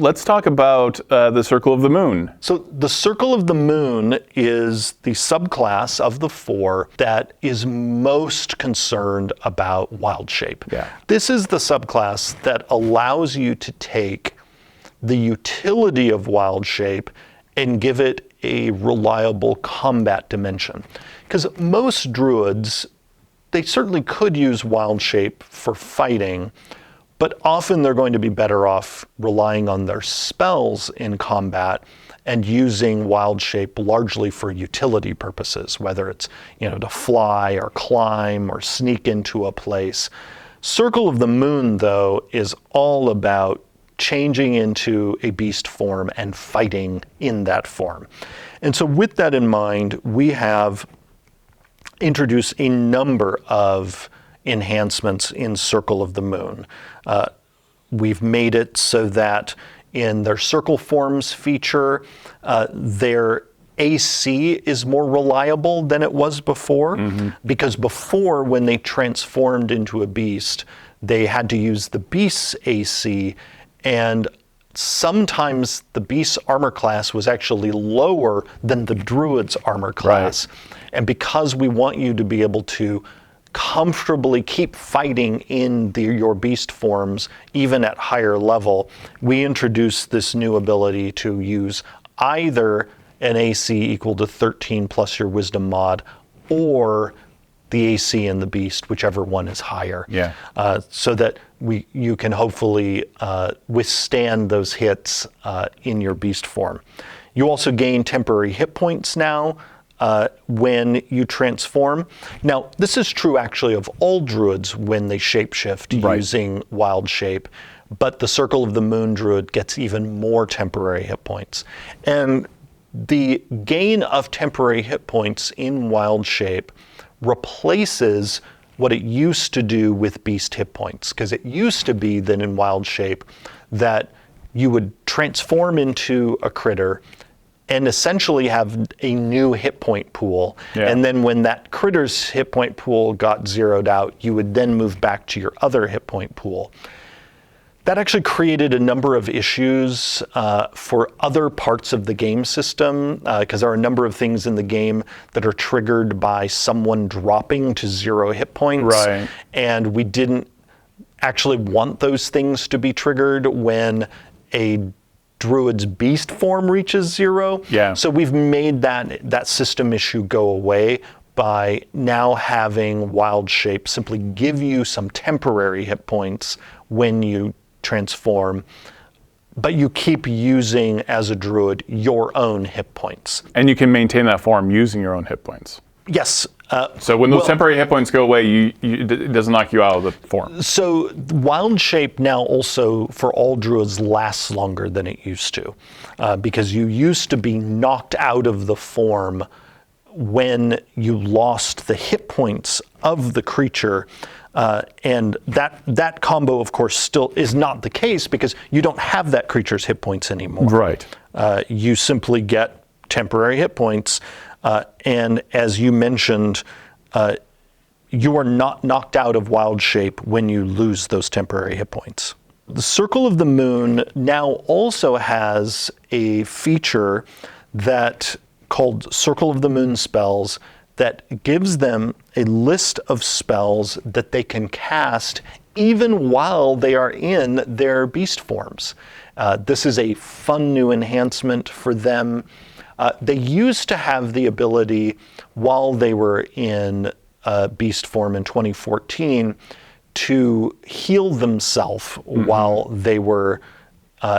Let's talk about the Circle of the Moon. So the Circle of the Moon is the subclass of the 4 that is most concerned about wild shape. Yeah. This is the subclass that allows you to take the utility of wild shape and give it a reliable combat dimension. Because most druids, they certainly could use wild shape for fighting, but often they're going to be better off relying on their spells in combat and using wild shape largely for utility purposes, whether it's, to fly or climb or sneak into a place. Circle of the Moon, though, is all about changing into a beast form and fighting in that form. And so with that in mind, we have introduced a number of enhancements in Circle of the Moon. We've made it so that in their circle forms feature, their AC is more reliable than it was before, because before, when they transformed into a beast, they had to use the beast's AC, and sometimes the beast's armor class was actually lower than the druid's armor class. Right. And because we want you to be able to comfortably keep fighting in your beast forms, even at higher level, we introduced this new ability to use either an AC equal to 13 plus your wisdom mod, or the AC in the beast, whichever one is higher. Yeah. So that you can hopefully withstand those hits in your beast form. You also gain temporary hit points now when you transform. Now, this is true actually of all druids when they shapeshift using wild shape, but the Circle of the Moon druid gets even more temporary hit points. And the gain of temporary hit points in wild shape replaces what it used to do with beast hit points, because it used to be that in wild shape that you would transform into a critter and essentially have a new hit point pool. Yeah. And then when that critter's hit point pool got zeroed out, you would then move back to your other hit point pool. That actually created a number of issues for other parts of the game system, because there are a number of things in the game that are triggered by someone dropping to 0 hit points. Right. And we didn't actually want those things to be triggered when a druid's beast form reaches 0. Yeah. So we've made that system issue go away by now having wild shape simply give you some temporary hit points when you transform, but you keep using, as a druid, your own hit points. And you can maintain that form using your own hit points. Yes. So when those temporary hit points go away, it doesn't knock you out of the form. So wild shape now also, for all druids, lasts longer than it used to, because you used to be knocked out of the form when you lost the hit points of the creature. And that combo, of course, still is not the case, because you don't have that creature's hit points anymore. Right. You simply get temporary hit points. And as you mentioned, you are not knocked out of wild shape when you lose those temporary hit points. The Circle of the Moon now also has a feature that called Circle of the Moon spells that gives them a list of spells that they can cast even while they are in their beast forms. This is a fun new enhancement for them. They used to have the ability, while they were in beast form in 2014, to heal themselves while they were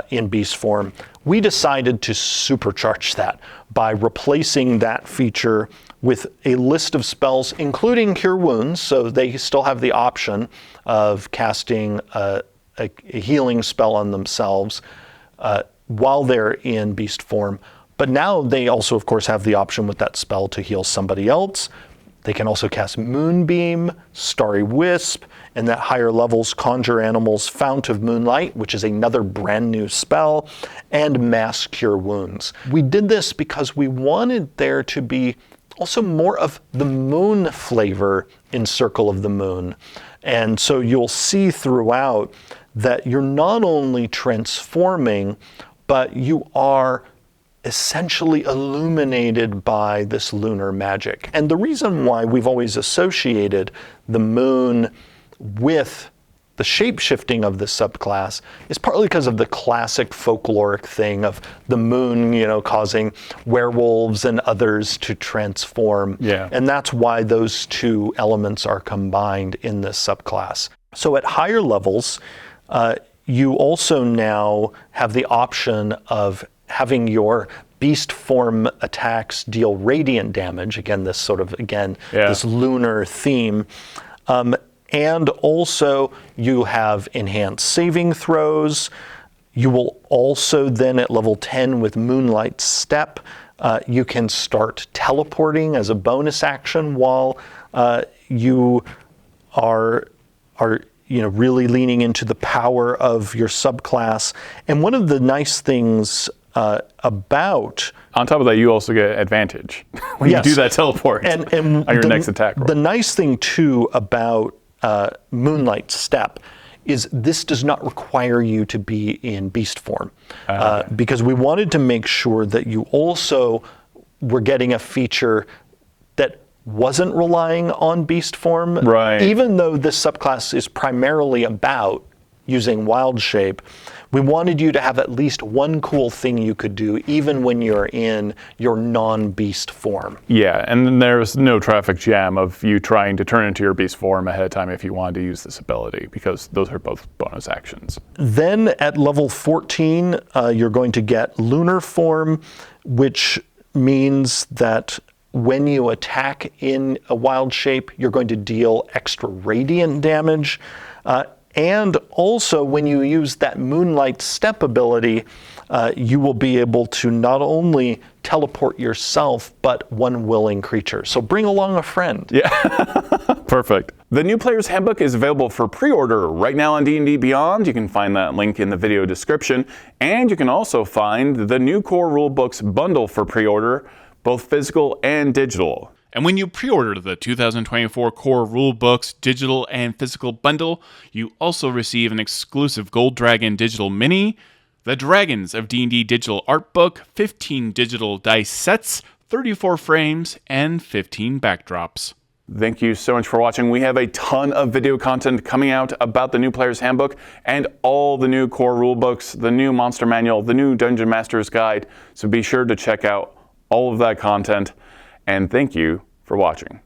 in beast form. We decided to supercharge that by replacing that feature with a list of spells, including Cure Wounds, so they still have the option of casting a healing spell on themselves while they're in beast form. But now they also, of course, have the option with that spell to heal somebody else. They can also cast Moonbeam, Starry Wisp, and at higher levels, Conjure Animals, Fount of Moonlight, which is another brand new spell, and Mass Cure Wounds. We did this because we wanted there to be also more of the moon flavor in Circle of the Moon. And so you'll see throughout that you're not only transforming, but you are essentially illuminated by this lunar magic. And the reason why we've always associated the moon with the shape-shifting of this subclass is partly because of the classic folkloric thing of the moon, causing werewolves and others to transform. Yeah. And that's why those two elements are combined in this subclass. So at higher levels, you also now have the option of having your beast form attacks deal radiant damage. Again, this this lunar theme. And also you have enhanced saving throws. You will also then at level 10 with Moonlight Step, you can start teleporting as a bonus action while you are really leaning into the power of your subclass. And one of the nice things about... On top of that, you also get advantage when you do that teleport and on your next attack roll. The nice thing, too, about Moonlight Step is this does not require you to be in beast form. Because we wanted to make sure that you also were getting a feature that wasn't relying on beast form. Right. Even though this subclass is primarily about using wild shape, we wanted you to have at least one cool thing you could do even when you're in your non-beast form. Yeah, and then there's no traffic jam of you trying to turn into your beast form ahead of time if you wanted to use this ability, because those are both bonus actions. Then at level 14, you're going to get lunar form, which means that when you attack in a wild shape, you're going to deal extra radiant damage. And also, when you use that Moonlight Step ability, you will be able to not only teleport yourself, but one willing creature. So bring along a friend. Yeah, perfect. The New Player's Handbook is available for pre-order right now on D&D Beyond. You can find that link in the video description. And you can also find the new Core Rulebooks bundle for pre-order, both physical and digital. And when you pre-order the 2024 Core Rulebooks digital and physical bundle, you also receive an exclusive Gold Dragon digital mini, the Dragons of D&D digital art book, 15 digital dice sets, 34 frames, and 15 backdrops. Thank you so much for watching. We have a ton of video content coming out about the New Player's Handbook and all the new Core Rulebooks, the new Monster Manual, the new Dungeon Master's Guide. So be sure to check out all of that content. And thank you for watching.